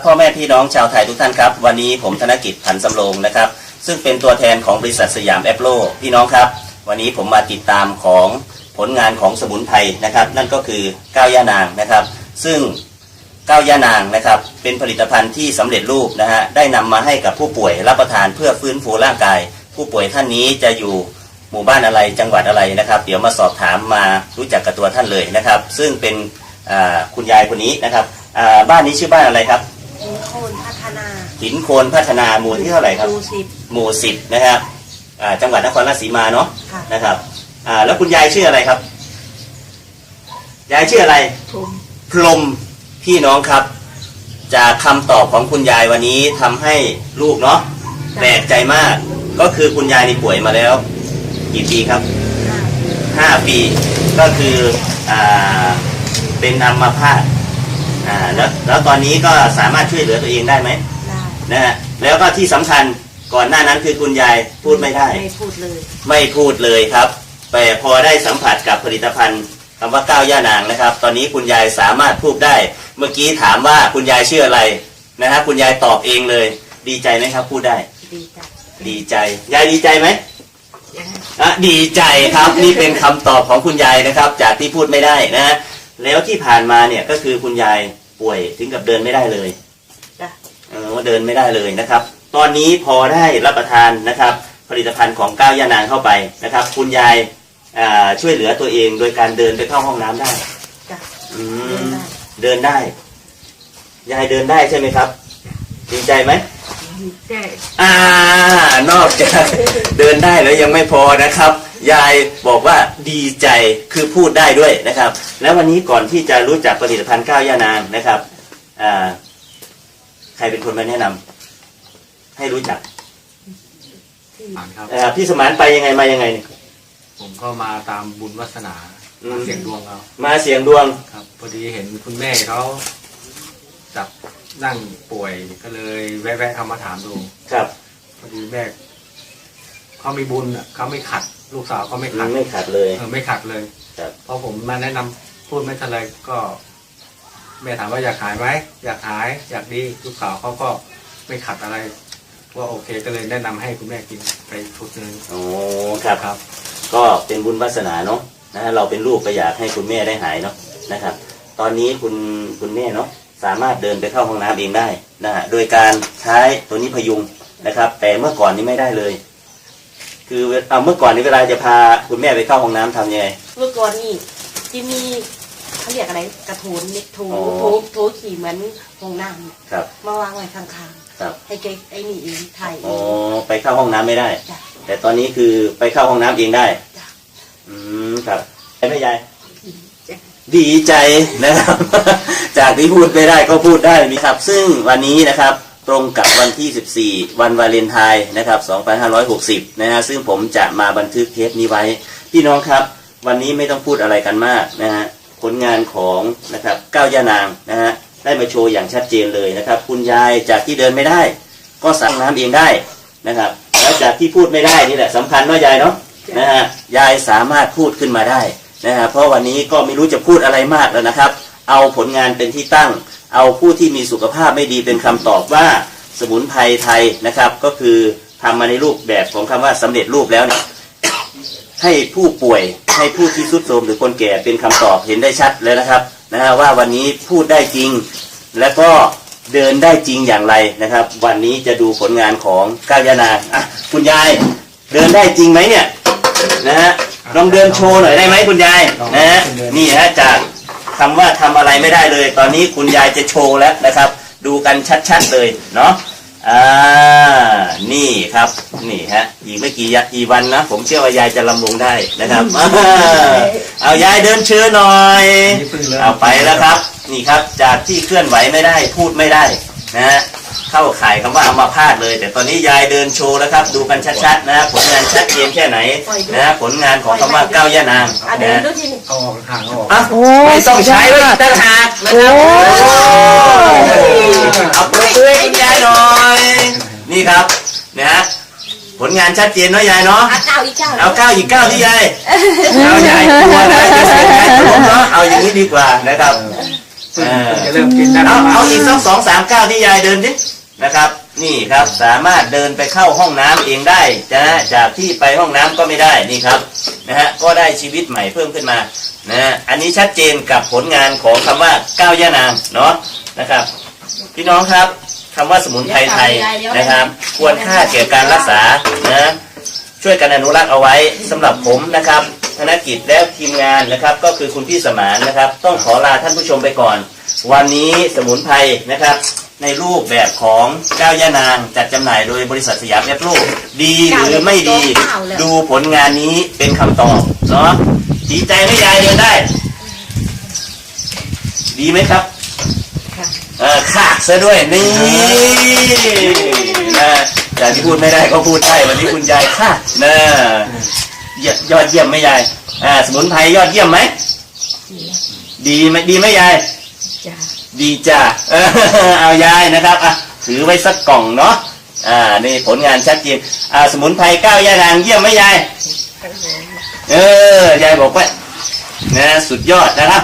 พ่อแม่พี่น้องชาวไทยทุกท่านครับวันนี้ผมธนกิจผันสำโรงนะครับซึ่งเป็นตัวแทนของบริษัทสยามแอปโลพี่น้องครับวันนี้ผมมาติดตามของผลงานของสมุนไพรนะครับนั่นก็คือก้าวย่านางนะครับซึ่งก้าวย่านางนะครับเป็นผลิตภัณฑ์ที่สำเร็จรูปนะฮะได้นำมาให้กับผู้ป่วยรับประทานเพื่อฟื้นฟูร่างกายผู้ป่วยท่านนี้จะอยู่หมู่บ้านอะไรจังหวัดอะไรนะครับเดี๋ยวมาสอบถามมารู้จักกับตัวท่านเลยนะครับซึ่งเป็นคุณยายคนนี้นะครับบ้านนี้ชื่อบ้านอะไรครับหินโคนพัฒนาหินโคนพัฒนาหมู่ที่เท่าไหร่ครับหมู่ 10นะครับจังหวัดนครราชสีมาเนาะนะครับแล้วคุณยายชื่ออะไรครับยายชื่ออะไรพรหมพี่น้องครับจากคำตอบของคุณยายวันนี้ทำให้ลูกเนาะแปลกใจมากก็คือคุณยายนี่ป่วยมาแล้วกี่ปีครับ5 ปีก็คือเป็นอัมพาตแล้วตอนนี้ก็สามารถช่วยเหลือตัวเองได้ไหมได้นะฮะแล้วก็ที่สำคัญก่อนหน้านั้นคือคุณยายพูดไม่ได้ไม่พูดเลยครับแต่พอได้สัมผัสกับผลิตภัณฑ์คำว่าก้าวย่านางนะครับตอนนี้คุณยายสามารถพูดได้เมื่อกี้ถามว่าคุณยายชื่ออะไรนะฮะคุณยายตอบเองเลยดีใจไหมครับพูดได้ดีใจยายดีใจไหมดีใจครับนี่เป็นคำตอบของคุณยายนะครับจากที่พูดไม่ได้นะแล้วที่ผ่านมาเนี่ยก็คือคุณยายป่วยถึงกับเดินไม่ได้เลยเดินไม่ได้เลยนะครับตอนนี้พอได้รับประทานนะครับผลิตภัณฑ์ของก้าวย่านางเข้าไปนะครับคุณยายช่วยเหลือตัวเองโดยการเดินไปเข้าห้องน้ำได้เดินได้ยายเดินได้ใช่ไหมครับดีใจไหมนอกจากเดินได้แล้วยังไม่พอนะครับยายบอกว่าดีใจคือพูดได้ด้วยนะครับแล้ววันนี้ก่อนที่จะรู้จักผลิตภัณฑ์ก้าวย่านางนะครับใครเป็นคนมาแนะนำให้รู้จักพี่สมานไปยังไงมายังไงผมก็มาตามบุญวาสนาเสี่ยงดวงเรามาเสี่ยงดวงครับพอดีเห็นคุณแม่เขาจับนั่งป่วยก็เลยแวะเข้ามาถามดูครับพอดีแม่เขามีบุญเขาไม่ขัดลูกสาวเขาไม่ขัดเลยไม่ขัดเลยพอผมมาแนะนำพูดไม่ทันเลยก็แม่ถามว่าอยากหายไหมอยากหายอยากดีลูกสาวเขาก็ไม่ขัดอะไรว่าโอเคก็เลยแนะนำให้คุณแม่กินไปชุดนึงโอ้ครับก็เป็นบุญวาสนาเนาะนะเราเป็นลูกก็อยากให้คุณแม่ได้หายเนาะนะครับตอนนี้คุณแม่เนาะสามารถเดินไปเข้าห้องน้ำเองได้นะฮะโดยการใช้ตัวนี้พยุงนะครับแต่เมื่อก่อนนี้ไม่ได้เลยคือเมื่อก่อนนี้เวลาจะพาคุณแม่ไปเข้าห้องน้ำทำยังไงเมื่อก่อนนี่ที่มีเขาเรียกอะไรกระโถนเล็กโถขี่เหมือนห้องน้ำมาวางไว้ข้างๆให้ไอ้นี่เองถ่ายไปเข้าห้องน้ำไม่ได้แต่ตอนนี้คือไปเข้าห้องน้ำเองได้ครับใช่ไหมยายดีใจนะครับจากที่พูดไม่ได้ก็พูดได้มีครับซึ่งวันนี้นะครับตรงกับวันที่14วันวาเลนไทน์นะครับ2560นะฮะซึ่งผมจะมาบันทึกเทปนี้ไว้พี่น้องครับวันนี้ไม่ต้องพูดอะไรกันมากนะฮะผลงานของนะครับก้าวย่านางนะฮะได้มาโชว์อย่างชัดเจนเลยนะครับคุณยายจากที่เดินไม่ได้ก็สั่งน้ำเองได้นะครับแล้วจากที่พูดไม่ได้นี่แหละสำคัญเนาะยายเนาะนะฮะยายสามารถพูดขึ้นมาได้นะฮะเพราะวันนี้ก็ไม่รู้จะพูดอะไรมากแล้วนะครับเอาผลงานเป็นที่ตั้งเอาผู้ที่มีสุขภาพไม่ดีเป็นคำตอบว่าสมุนไพรไทยนะครับก็คือทำมาในรูปแบบของคำว่าสำเร็จรูปแล้วเนี่ยให้ผู้ป่วยให้ผู้ที่ทรุดโทรมหรือคนแก่เป็นคำตอบเห็นได้ชัดเลยนะครับว่าวันนี้พูดได้จริงและก็เดินได้จริงอย่างไรนะครับวันนี้จะดูผลงานของก้าวย่านางคุณยายเดินได้จริงไหมเนี่ยนะฮะลองเดินโชว์หน่อยได้ไหมคุณยายนะฮะนี่ฮะจากคำว่าทำอะไรไม่ได้เลยตอนนี้คุณยายจะโชว์แล้วนะครับดูกันชัดๆเลยเนาะนี่ครับนี่ฮะอีกไม่กี่วันนะผมเชื่อว่ายายจะลำวงได้นะครับเอายายเดินเชิญหน่อยเอาไปแล้วครับนี่ครับจากที่เคลื่อนไหวไม่ได้พูดไม่ได้นะฮะเข้าข่ายคำว่าอัมพาตเลยแต่ตอนนี้ยายเดินโชว์แล้วครับดูกันชัดๆนะผลงานชัดเจนแค่ไหนนะผลงานของคำว่าก้าวย่านางนะไม่ต้องใช้ไว้ตั้งหากนะครับเอาไปเลยคุณยายหน่อยนี่ครับนะผลงานชัดเจนเนาะยายเนาะเอาก้าวอีกก้าวที่ยายเอาใหญ่ตัวนะจะเสียใจผมเนาะเอาอย่างนี้ดีกว่านะครับ เพิ่งจะเริ่มกินได้ เอาอีกสัก2-3 ก้าวที่ยายเดินดินะครับ นี่ครับสามารถเดินไปเข้าห้องน้ำเองได้นะจากที่ไปห้องน้ำก็ไม่ได้นี่ครับนะฮะก็ได้ชีวิตใหม่เพิ่มขึ้นมานะฮะอันนี้ชัดเจนกับผลงานของคำว่าก้าวย่านางเนาะนะครับพี่น้องครับคำว่าสมุนไพรไทยนะครับควรค่าแก่การรักษานะช่วยกันอนุรักษ์เอาไว้สำหรับผมนะครับธนกิจและทีมงานนะครับก็คือคุณพี่สมานนะครับต้องขอลาท่านผู้ชมไปก่อนวันนี้สมุนไพรนะครับในรูปแบบของก้าวย่านางจัดจำหน่ายโดยบริษัทสยามแอปโลดีหรือไม่ดีดูผลงานนี้เป็นคำตอบเนาะดีใจไหมยายเดินได้ดีไหมครับขาดซะด้วยนี่จากที่พูดไม่ได้ก็พูดได้วันนี้คุณยายขาดนะยอดเยี่ยมไหมยายสมุนไพรยอดเยี่ยมไหมดีไหมยายดีจ้าเอายายนะครับถือไว้สักกล่องเนาะนี่ผลงานชัดเจนสมุนไพรก้าวย่านางเยี่ยมไหมยายยายบอกว่านะสุดยอดนะครับ